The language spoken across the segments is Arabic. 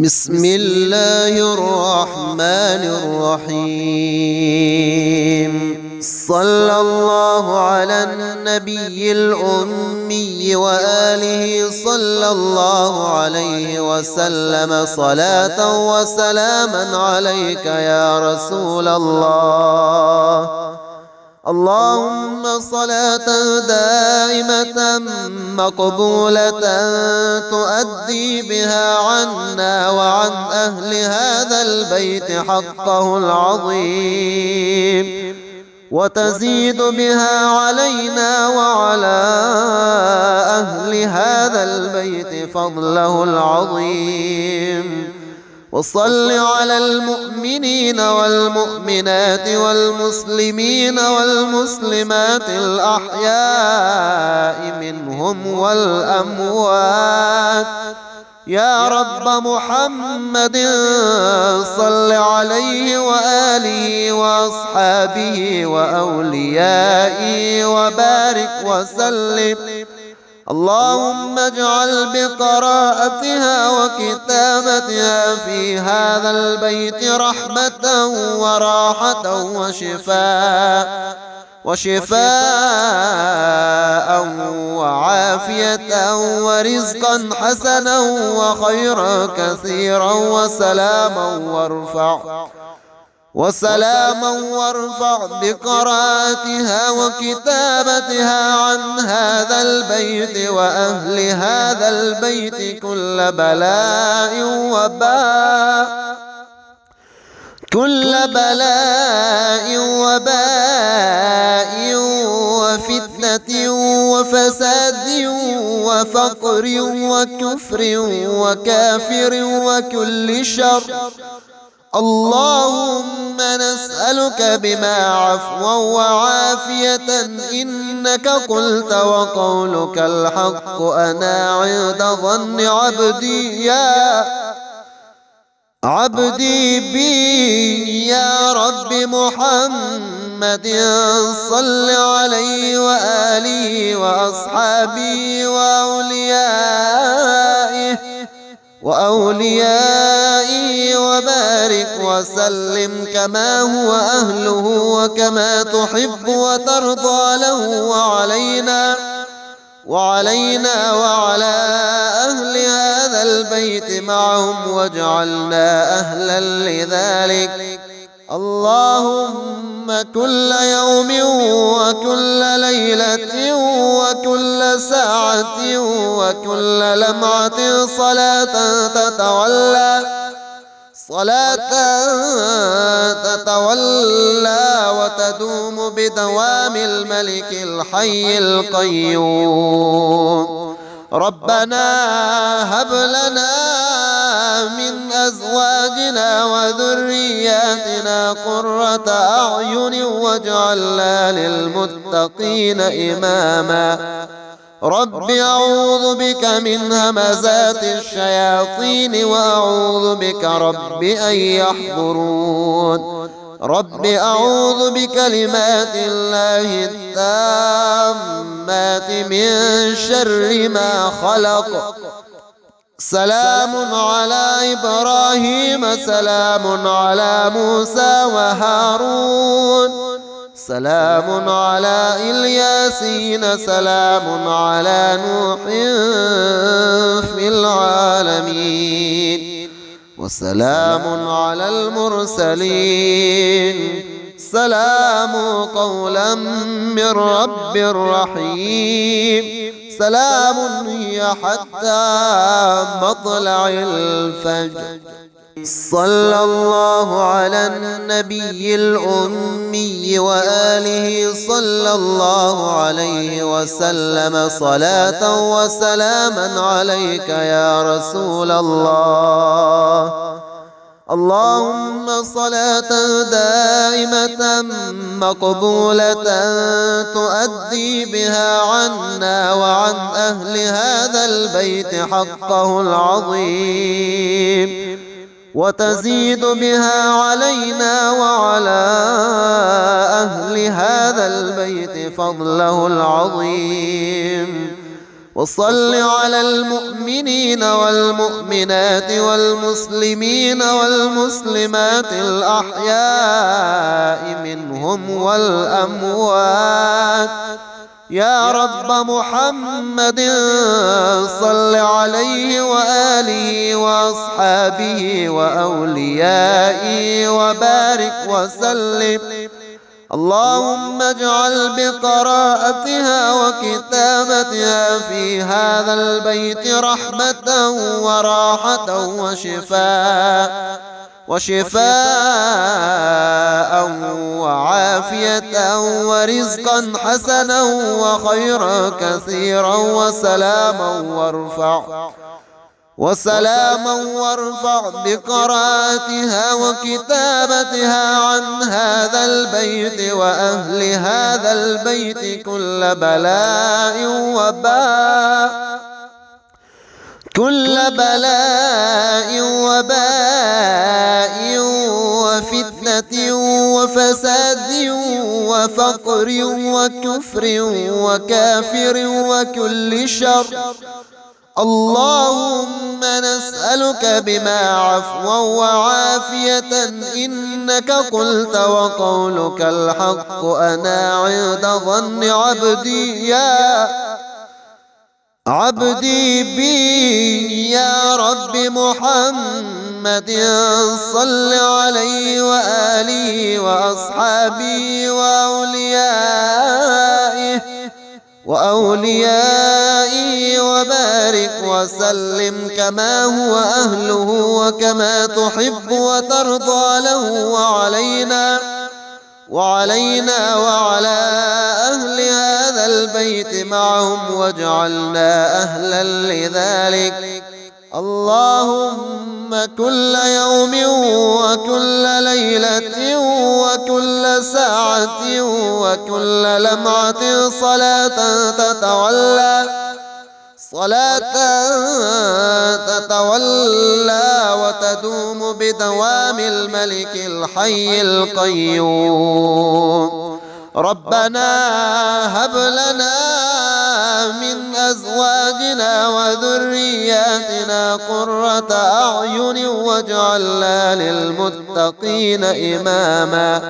بسم الله الرحمن الرحيم. صلى الله على النبي الأمي وآله صلى الله عليه وسلم صلاة وسلاما عليك يا رسول الله. اللهم صلاة دائمة مقبولة تؤدي بها عنا وعن أهل هذا البيت حقه العظيم، وتزيد بها علينا وعلى أهل هذا البيت فضله العظيم. وصل على المؤمنين والمؤمنات والمسلمين والمسلمات الأحياء منهم والأموات يا رب محمد. صل عليه وآله وأصحابه وأوليائه وبارك وسلم. اللهم اجعل بقراءتها وكتابتها في هذا البيت رحمة وراحة وشفاء وعافية ورزقا حسنا وخيرا كثيرا وسلاما وارفع بقراءتها وكتابتها عن هذا البيت وأهل هذا البيت كل بلاء وباء وفتنة وفساد وفقر وكفر وكافر وكل شر. اللهم نسألك بما عفوا وعافية إنك قلت وقولك الحق أنا عند ظن عبدي بي يا رب محمد. صل عليه وآله وأصحابه وأوليائه وبارك وسلم كما هو أهله وكما تحب وترضى له وعلينا وعلى أهل هذا البيت معهم واجعلنا أهلا لذلك. اللهم كل يوم وكل ليلة وكل ساعة وكل لمعة صلاة تتولى وتدوم بدوام الملك الحي القيوم. ربنا هب لنا من أزواجنا وذرياتنا قرة أعين واجعلنا للمتقين إماما. رب أعوذ بك من همزات الشياطين وأعوذ بك رب أن يحضرون. رب أعوذ بكلمات الله التامات من شر ما خلق. سلام على إبراهيم سلام على موسى وهارون سلام على الياسين سلام على نوح في العالمين وسلام على المرسلين. سلام قولا من رب رحيم. سلام هي حتى مطلع الفجر. صلى الله على النبي الأمي وآله صلى الله عليه وسلم صلاة وسلاما عليك يا رسول الله. اللهم صلاة دائمة مقبولة تؤدي بها عنا وعن أهل هذا البيت حقه العظيم، وتزيد بها علينا وعلى أهل هذا البيت فضله العظيم. وصل على المؤمنين والمؤمنات والمسلمين والمسلمات الأحياء منهم والأموات يا رب محمد صل عليه وآله وأصحابه وأوليائه وبارك وسلم. اللهم اجعل بقراءتها وكتابتها في هذا البيت رحمة وراحة وشفاء وعافية ورزقا حسنا وخيرا كثيرا وسلاما وارفع بقراءتها وكتابتها عن هذا البيت وأهل هذا البيت كل بلاء وباء وفتنة وفساد وفقر وكفر وكافر وكل شر. اللهم نسألك بما عفوا وعافية إنك قلت وقولك الحق أنا عند ظن عبدي بي يا رب محمد صل عليه وآله وأصحابه وأوليائه وبارك وسلم كما هو أهله وكما تحب وترضى له وعلينا وعلى أهل هذا البيت معهم واجعلنا أهلا لذلك. اللهم كل يوم وكل ليلة وكل ساعة وكل لمعة صلاة تتولى وتدوم بدوام الملك الحي القيوم. ربنا هب لنا من أزواجنا وذرياتنا قرة أعين واجعلنا للمتقين إماما.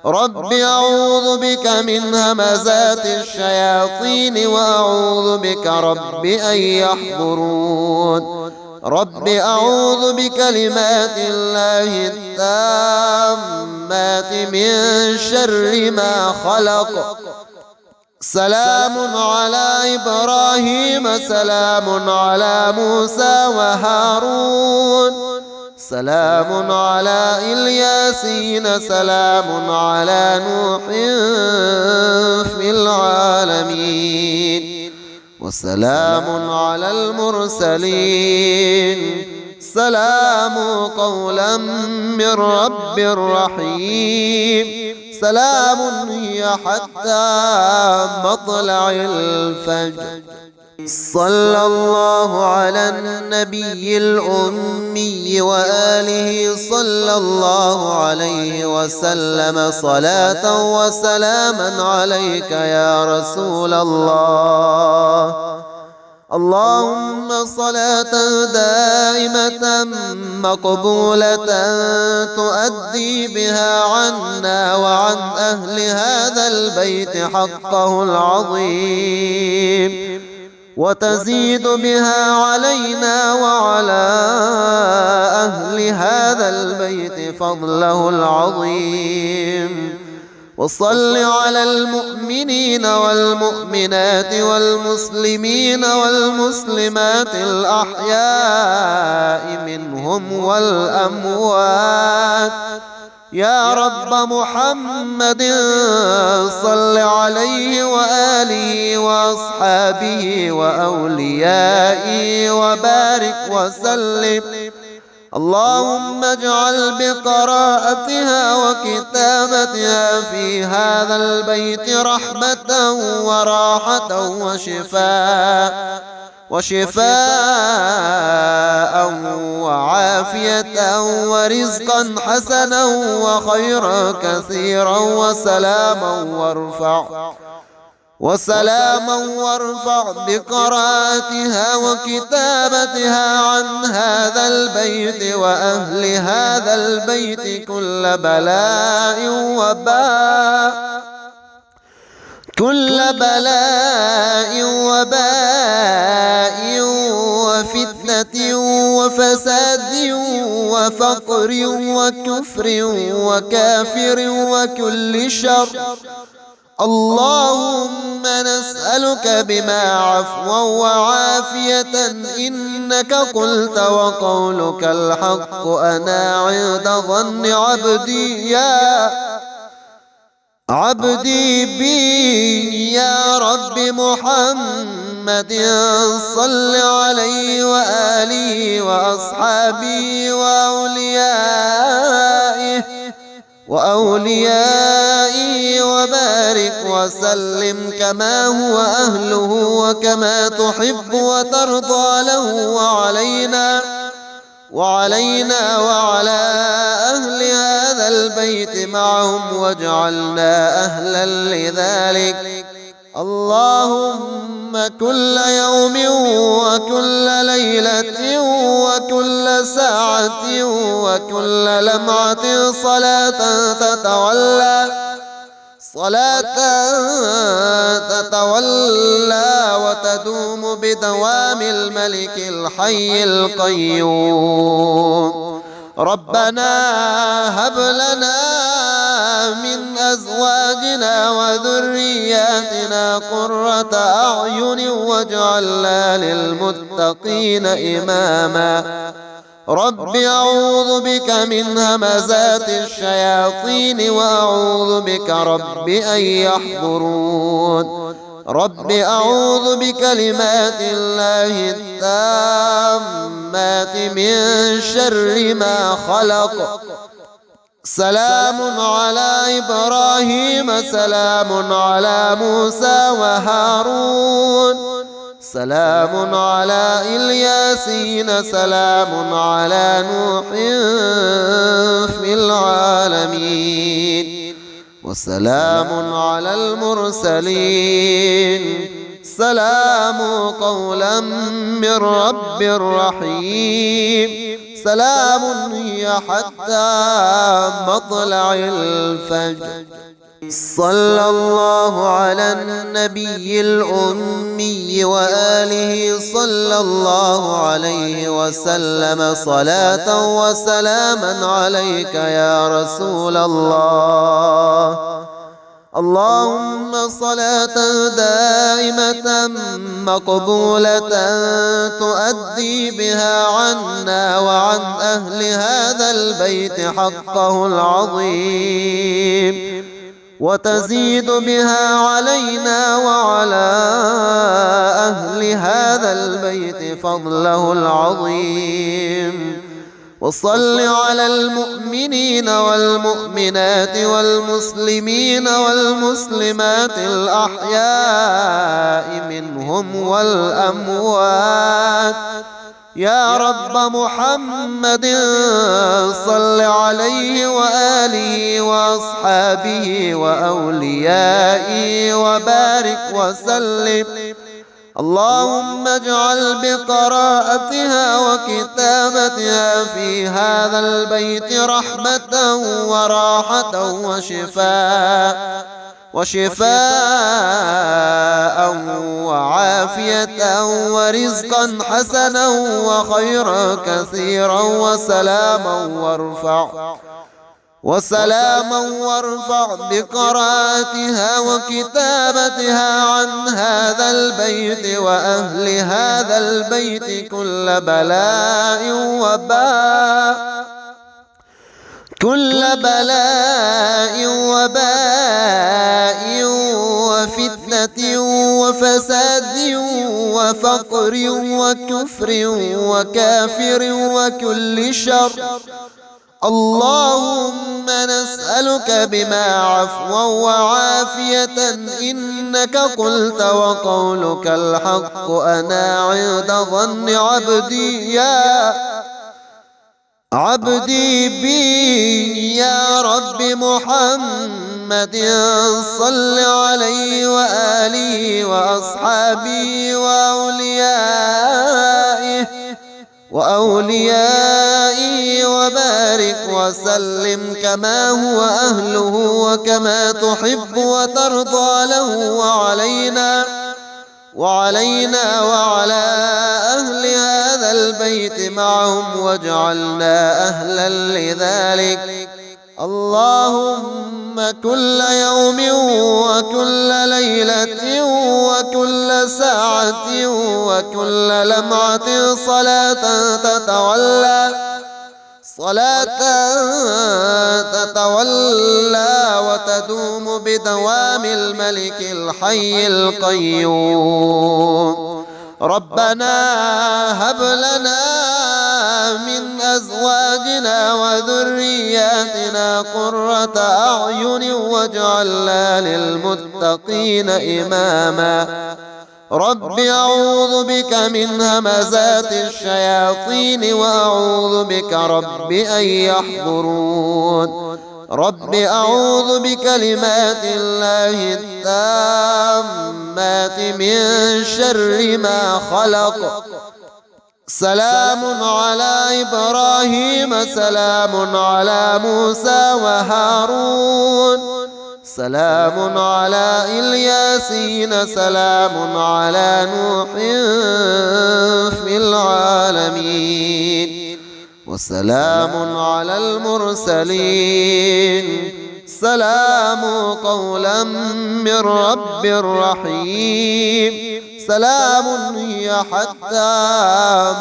رب أعوذ بك من همزات الشياطين وأعوذ بك رب أن يحضرون. رب أعوذ بكلمات الله التامات من شر ما خلق. سلام على إبراهيم سلام على موسى وهارون سلام على الياسين سلام على نوح في العالمين وسلام على المرسلين. سلام قولا من رب رحيم. سلام هي حتى مطلع الفجر. صلى الله على النبي الأمي وآله صلى الله عليه وسلم صلاة وسلاما عليك يا رسول الله. اللهم صلاة دائمة مقبولة تؤدي بها عنا وعن أهل هذا البيت حقه العظيم وتزيد بها علينا وعلى أهل هذا البيت فضله العظيم. وصل على المؤمنين والمؤمنات والمسلمين والمسلمات الأحياء منهم والأموات يا رب محمد صل عليه وآله وأصحابه وأوليائه وبارك وسلم. اللهم اجعل بقراءتها وكتابتها في هذا البيت رحمة وراحة وشفاء وعافية ورزقا حسنا وخيرا كثيرا وسلاما وارفع بقراءتها وكتابتها عن هذا البيت وأهل هذا البيت كل بلاء وباء وفتنة وفساد وفقر وكفر وكافر وكل شر. اللهم نسألك بما عفوا وعافية إنك قلت وقولك الحق أنا عند ظن عبدي بي يا رب محمد صل عليه وآله وأصحابه وأوليائه وبارك وسلم كما هو أهله وكما تحب وترضى له وعلينا وعلى أهل هذا البيت معهم واجعلنا أهلا لذلك. اللهم كل يوم وكل ليلة وكل ساعة وكل لمعة صلاة تتولى وتدوم بدوام الملك الحي القيوم. ربنا هب لنا من أزواجنا وذرياتنا قرة أعين واجعلنا للمتقين إماما. رب أعوذ بك من همزات الشياطين وأعوذ بك رب أن يحضرون. رب أعوذ بكلمات الله التامات من شر ما خلق. سلام على إبراهيم سلام على موسى وهارون سلام على الياسين سلام على نوح في العالمين وسلام على المرسلين سلام قولا من رب رحيم. سلام هي حتى مطلع الفجر. صلى الله على النبي الأمي وآله صلى الله عليه وسلم صلاة وسلاما عليك يا رسول الله. اللهم صلاة دائمة مقبولة تؤدي بها عنا وعن أهل هذا البيت حقه العظيم وتزيد بها علينا وعلى أهل هذا البيت فضله العظيم. وصل على المؤمنين والمؤمنات والمسلمين والمسلمات الأحياء منهم والأموات يا رب محمد صل عليه وآله وأصحابه وأوليائه وبارك وسلم. اللهم اجعل بقراءتها وكتابتها في هذا البيت رحمة وراحة وشفاء وعافية ورزقا حسنا وخيرا كثيرا وسلاما وارفع بقراءتها وكتابتها عن هذا البيت وأهل هذا البيت كل بلاء وباء وفتنة وفساد وفقر وكفر وكافر وكل شر. اللهم نسألك بما عفوا وعافية إنك قلت وقولك الحق أنا عند ظن عبدي بي يا رب محمد محمد صل عليه وآله وأصحابه وأوليائه وبارك وسلم كما هو أهله وكما تحب وترضى له وعلينا وعلى أهل هذا البيت معهم واجعلنا أهلا لذلك. اللهم كل يوم وكل ليلة وكل ساعة وكل لمعة صلاة تتولى وتدوم بدوام الملك الحي القيوم. ربنا هب لنا من أزواجنا وذرياتنا قرة أعين واجعلنا للمتقين إماما. رب أعوذ بك من همزات الشياطين وأعوذ بك رب أن يحضرون. رب أعوذ بكلمات الله التامات من شر ما خلق. سلام على إبراهيم سلام على موسى وهارون سلام على الياسين سلام على نوح في العالمين وسلام على المرسلين سلام قولا من رب رحيم. سلام هي حتى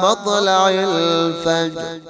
مطلع الفجر.